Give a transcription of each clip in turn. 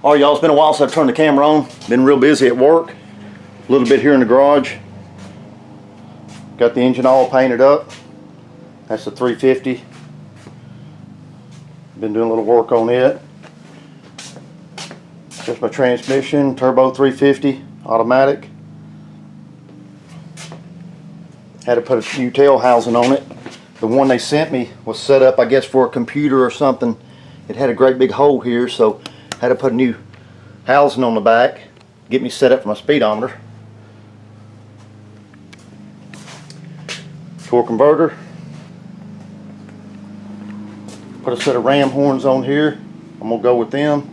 All right, y'all, it's been a while since I turned the camera on. Been real busy at work. A little bit here in the garage. Got the engine all painted up. That's the 350. Been doing a little work on it. Just my transmission, turbo 350, automatic. Had to put a new tail housing on it. The one they sent me was set up, I guess, for a computer or something. It had a great big hole here, so had to put a new housing on the back, get me set up for my speedometer. Torque converter. Put a set of ram horns on here. I'm gonna go with them.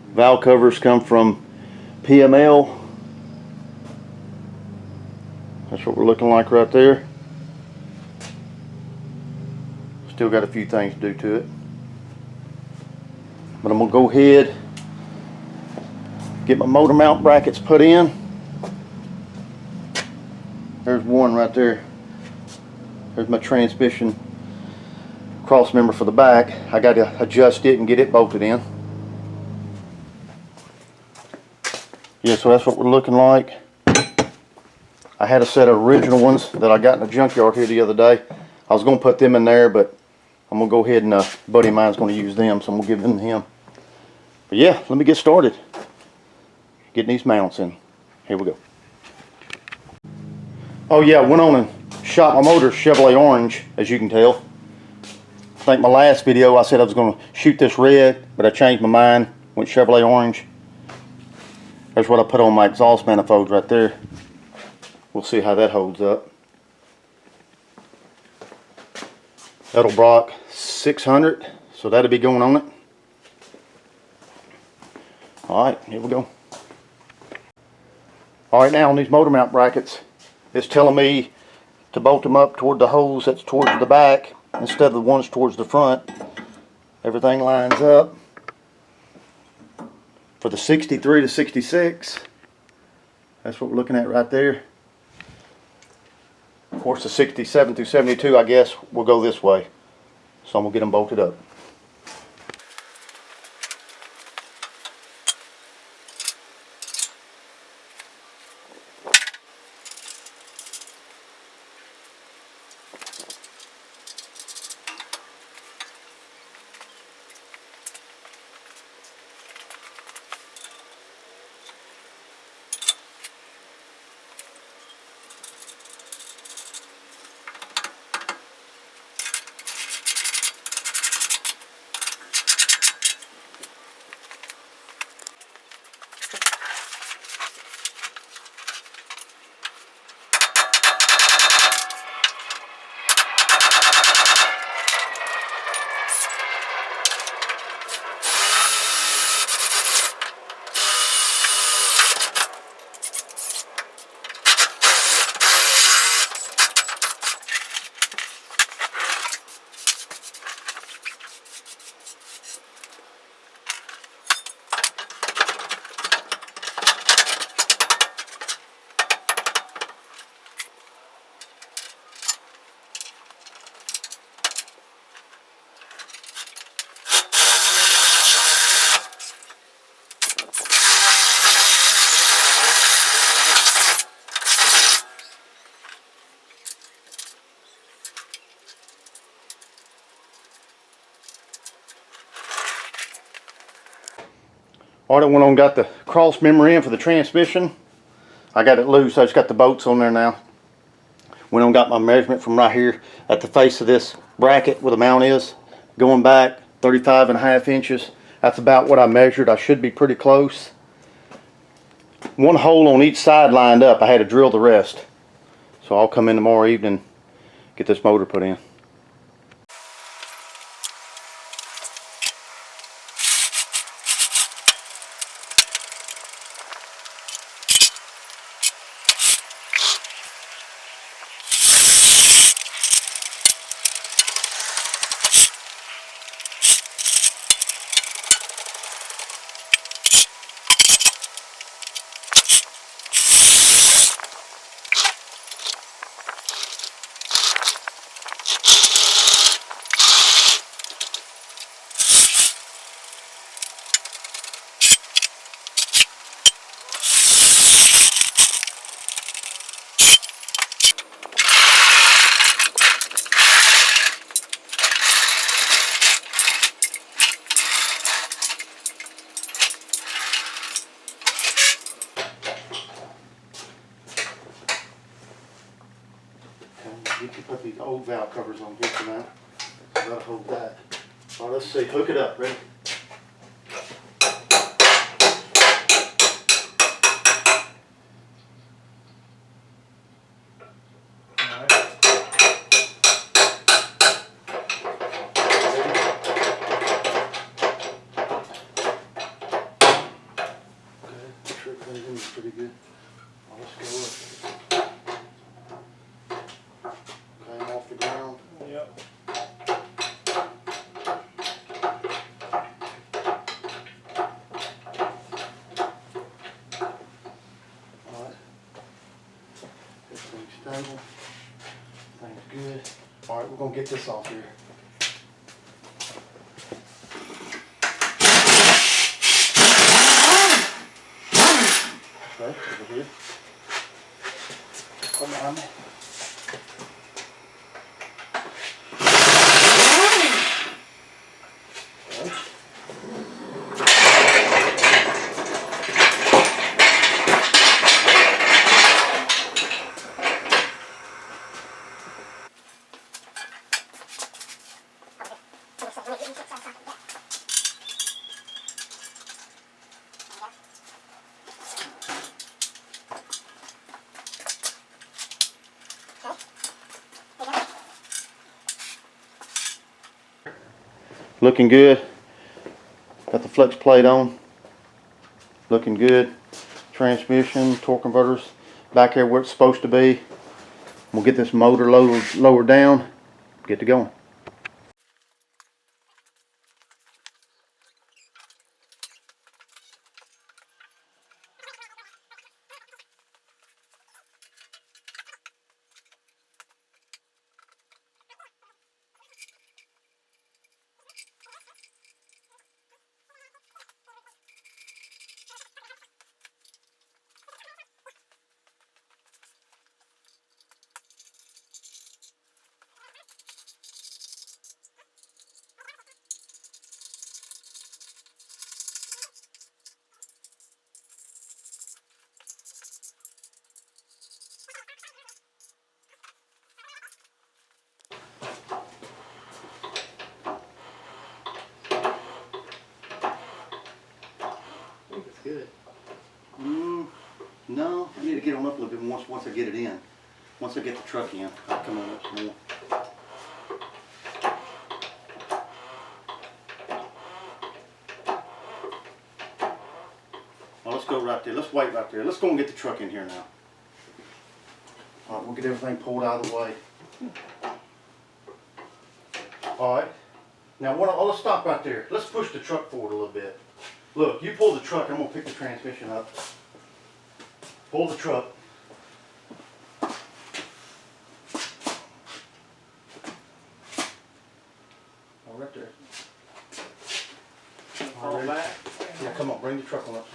Valve covers come from PML. That's what we're looking like right there. Still got a few things to do to it. But I'm going to go ahead, get my motor mount brackets put in. There's one right there. There's my transmission cross member for the back. I got to adjust it and get it bolted in. Yeah, so that's what we're looking like. I had a set of original ones that I got in the junkyard here the other day. I was going to put them in there, but I'm going to go ahead and a buddy of mine's going to use them, so I'm going to give them to him. But yeah, let me get started getting these mounts in. Here we go. Oh yeah, went on and shot my motor Chevrolet orange, as you can tell. I think my last video I said I was going to shoot this red, but I changed my mind, went Chevrolet orange. That's what I put on my exhaust manifolds right there. We'll see how that holds up. Edelbrock 600, so that'll be going on it. Alright, here we go. Alright, now on these motor mount brackets, it's telling me to bolt them up toward the holes that's towards the back instead of the ones towards the front. Everything lines up. For the 63 to 66, that's what we're looking at right there. Of course, the 67 through 72, I guess, will go this way. So I'm going to get them bolted up. Alright, I went on and got the cross member in for the transmission. I got it loose, I just got the bolts on there now. Went on and got my measurement from right here at the face of this bracket where the mount is. Going back 35.5 inches. That's about what I measured. I should be pretty close. One hole on each side lined up. I had to drill the rest. So I'll come in tomorrow evening, get this motor put in. The old valve cover's on here for now. Gotta hold that. All right, let's see. Hook it up. Ready? Pretty good. Well, let's go up. Okay, I'm off the ground. Yep. Alright. Everything's stable. Things good. Alright, we're gonna get this off here. Okay, over here. Come on. Okay. Looking good. Got the flex plate on. Looking good. Transmission, torque converters back here where it's supposed to be. We'll get this motor lowered down. Get to going. I think it's good. No, I need to get on up a little bit more once I get it in. Once I get the truck in, I'll come on up some more. Well, let's go right there. Let's wait right there. Let's go and get the truck in here now. All right, we'll get everything pulled out of the way. All right. Now, let's stop right there. Let's push the truck forward a little bit. Look, you pull the truck. I'm gonna pick the transmission up. Pull the truck. Oh, right there. All All right, back. yeah, come on, bring the truck on up.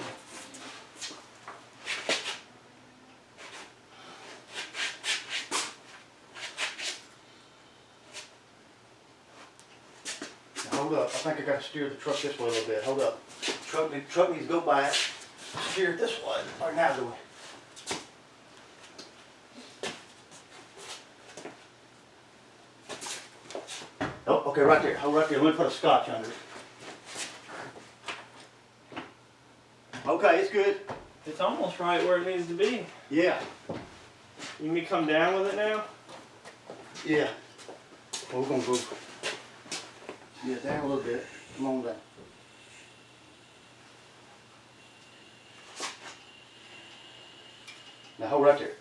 Now, hold up. I think I got to steer the truck this way a little bit. Hold up. Truck needs to go back. Steer it this way. All right, now do it. Oh, okay, right there. Hold right there. Let me put a scotch under it. Okay, it's good. It's almost right where it needs to be. Yeah, You need me to come down with it now? yeah. Well, we're gonna go. Yeah, down a little bit. Come on down. Now hold right there.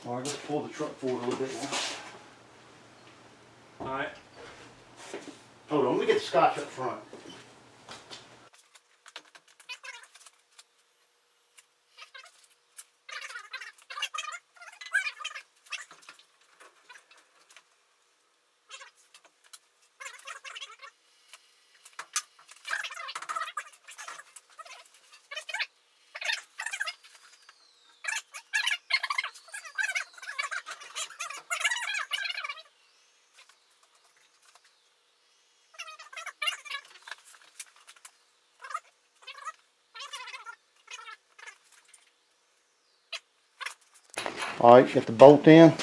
All right, let's pull the truck forward a little bit now. All right. Hold on, let me get the scotch up front. Alright, get the bolt in.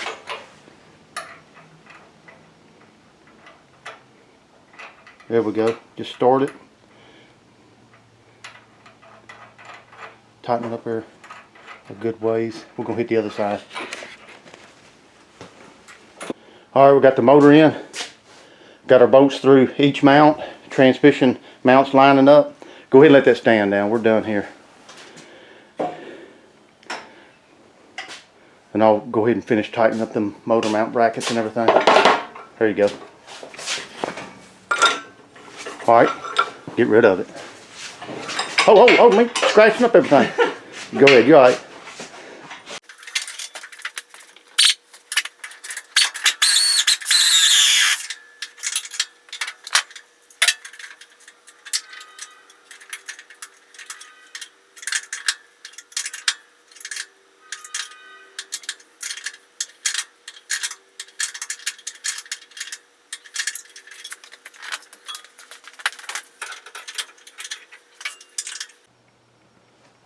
There we go. Just start it. Tighten it up there a good ways. We're going to hit the other side. Alright, we got the motor in. Got our bolts through each mount. Transmission mounts lining up. Go ahead and let that stand down. We're done here. And I'll go ahead and finish tightening up them motor mount brackets and everything. There you go. Alright, get rid of it. Oh, me scratching up everything. Go ahead, you're alright.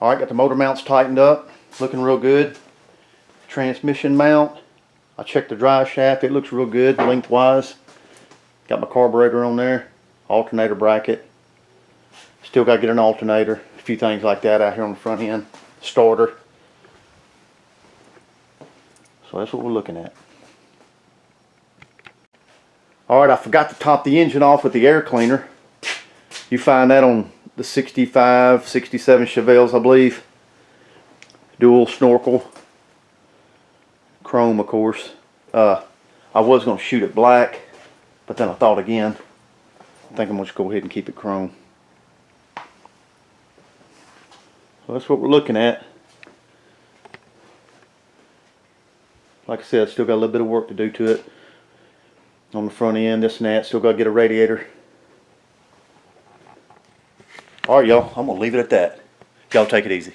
Alright, got the motor mounts tightened up, looking real good. Transmission mount, I checked the drive shaft, it looks real good lengthwise. Got my carburetor on there, alternator bracket. Still got to get an alternator, a few things like that out here on the front end. Starter. So that's what we're looking at. Alright, I forgot to top the engine off with the air cleaner. You find that on the 65, 67 Chevelles, I believe. Dual snorkel. Chrome, of course. I was going to shoot it black, but then I thought again. I think I'm going to go ahead and keep it chrome. So that's what we're looking at. Like I said, still got a little bit of work to do to it. On the front end, this and that. Still got to get a radiator. Alright, y'all, I'm going to leave it at that. Y'all take it easy.